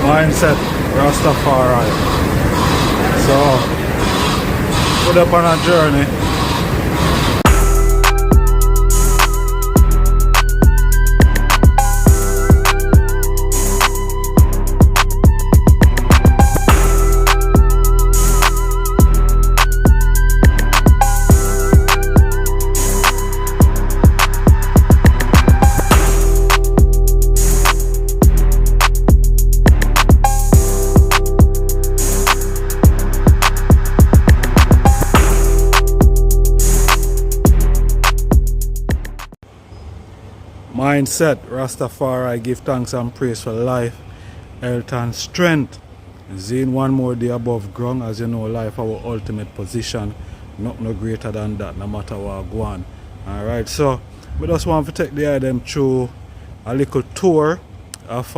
Mindset Rastafari. So, put up on a journey. Mindset Rastafari, give thanks and praise for life, health and strength. Seeing one more day above ground, as you know, life our ultimate position. Not no greater than that, no matter what go on. Alright, so we just want to take the item through a little tour of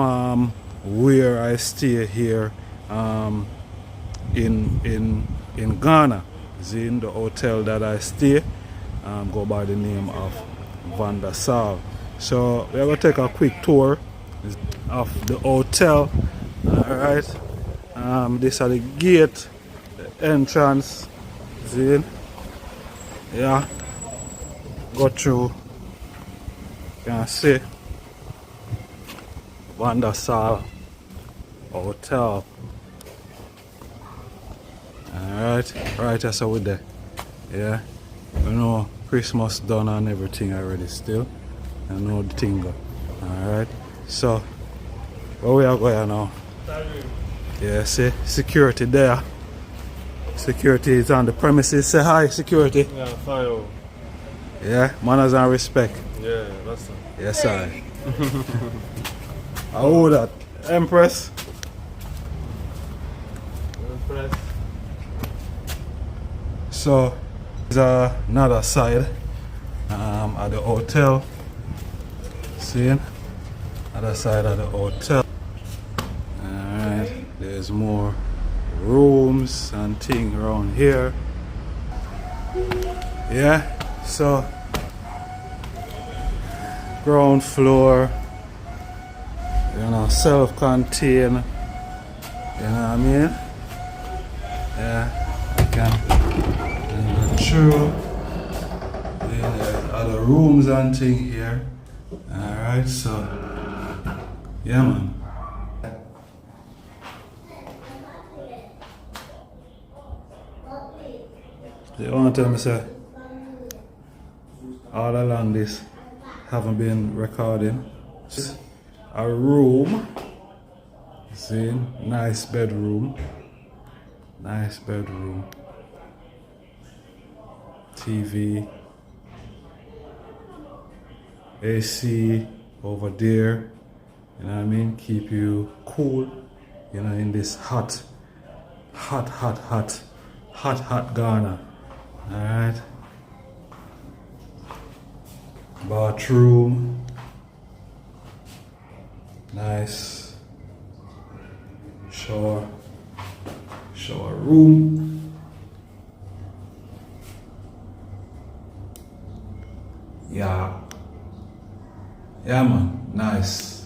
where I stay here in Ghana. In the hotel that I stay, go by the name of Vanda Sal. So we're going to take a quick tour of the hotel. Alright. This is the gate, the entrance. See? Yeah. Go through. You can see Vanda Sal Hotel. Alright. Right, that's how we're there. Yeah. You know, Christmas done and everything already still. I know the thing go. Alright. So where we are going now? Yeah, see security there. Security is on the premises. Say hi, security. Yeah, fire. Yeah, manners and respect. Yeah, that's it. Yes, I. How that? Empress? Empress. So there's another side at the hotel. See? Other side of the hotel. Alright, there's more rooms and things around here. Yeah, so ground floor, you know, self-contained, you know what I mean? Yeah, you can go through. There's other rooms and things here. Alright, so yeah, man. You want to tell me, sir, all along this haven't been recording. A room, see, nice bedroom, TV, AC over there, you know what I mean, keep you cool, you know, in this hot Ghana. Alright. Bathroom. Nice. Shower room. Yeah. Yeah, man. Nice.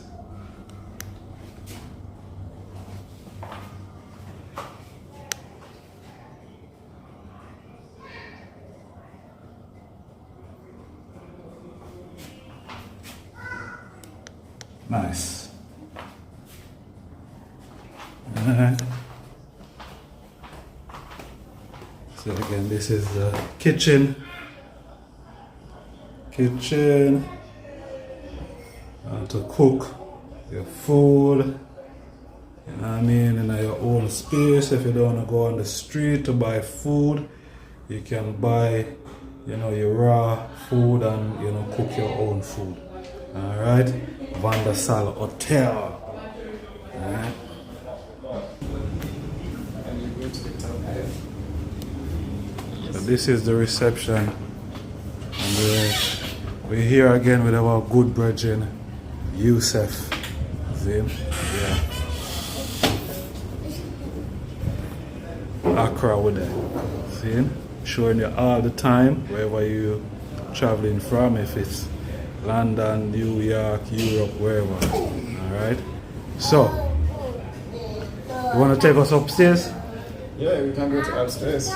Nice. So again, this is the kitchen. To cook your food, you know what I mean, in your own space. If you don't want to go on the street to buy food, you can buy, you know, your raw food and, you know, cook your own food. Alright, Vanda Sal Hotel. Alright. So this is the reception, and we're here again with our good brethren Yusuf. See? Yeah. Accra with that. See? Showing you all the time wherever you traveling from, if it's London, New York, Europe, wherever. Alright? So You want to take us upstairs? Yeah, we can go to upstairs.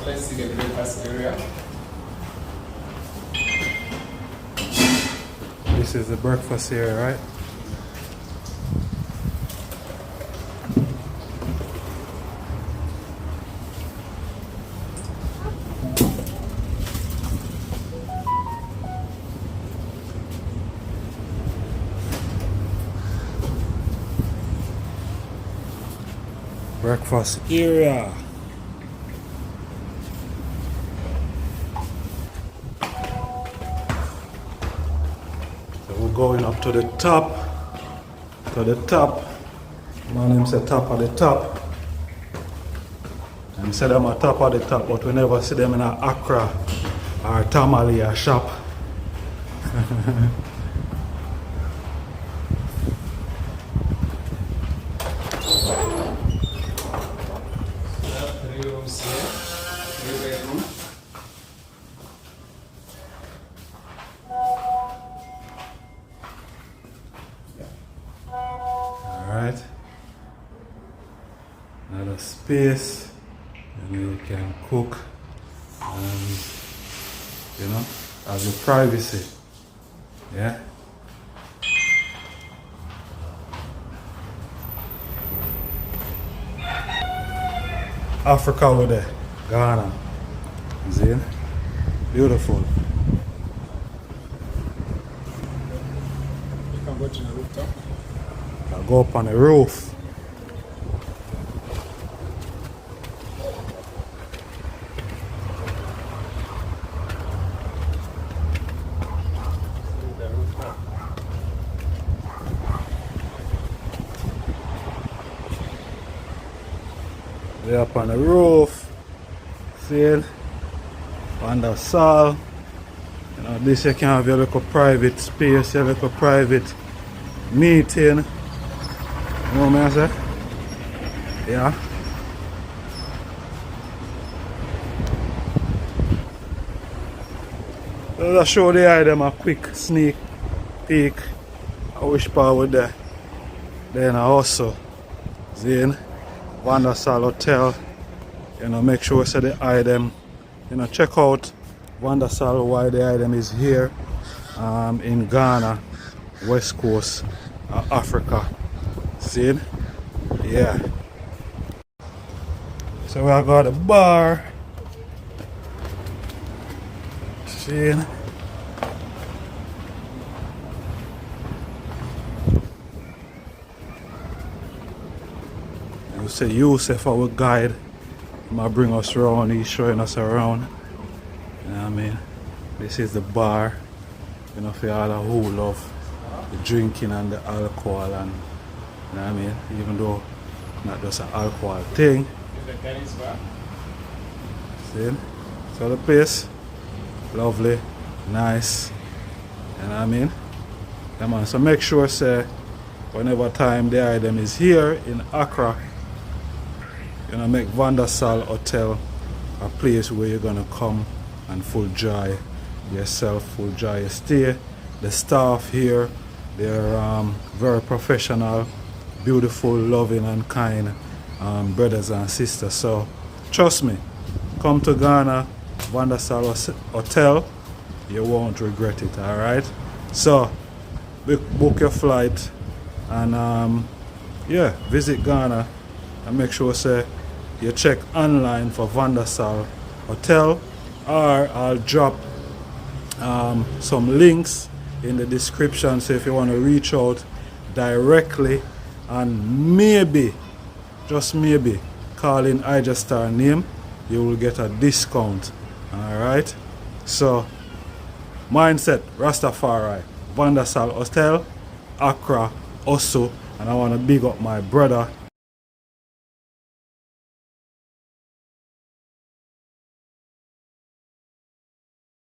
Let's see the breakfast area. This is the breakfast area, right? Breakfast area. So we're going up to the top. To the top. My name said top of the top. And said I'm a top of the top, but we never see them in a Accra or Tamale or shop. Three rooms here. Three bedroom. Alright. Another space. And you can cook and you know, have your privacy. Yeah. Africa over there, Ghana. See? Beautiful. You can go to the rooftop. I'll go up on the roof. The rooftop. We're up on the roof. See? On the saw. You know, this you can have your little private space, your little private meeting. You know what I say? Yeah. So I'll show the item a quick sneak peek. I wish part with there. Then I also Zane, Vandersal Hotel. You know, make sure say the item. You know, check out Vandersal why the item is here in Ghana, West Coast, Africa. See? Yeah. So we have got a bar. See? You say Yusuf, our guide, he might bring us around, he's showing us around. You know what I mean? This is the bar, you know, for all who love the drinking and the alcohol, and you know what I mean? Even though not just an alcohol thing. Is the tennis bar? See? So the place, lovely, nice, you know what I mean? Yeah, man. So make sure say whenever time the item is here in Accra, you know, make Vandersal Hotel a place where you're gonna come and full joy yourself, full joy your stay. The staff here, they're very professional, beautiful, loving and kind brothers and sisters. So trust me, come to Ghana, Vandersal Hotel, you won't regret it. All right. So book your flight and yeah, visit Ghana and make sure say you check online for Vandersal Hotel, or I'll drop some links in the description, so if you want to reach out directly and maybe, just maybe, call in iJustar name, you will get a discount. Alright, so mindset Rastafari, Vandersal Hotel, Accra, also, and I want to big up my brother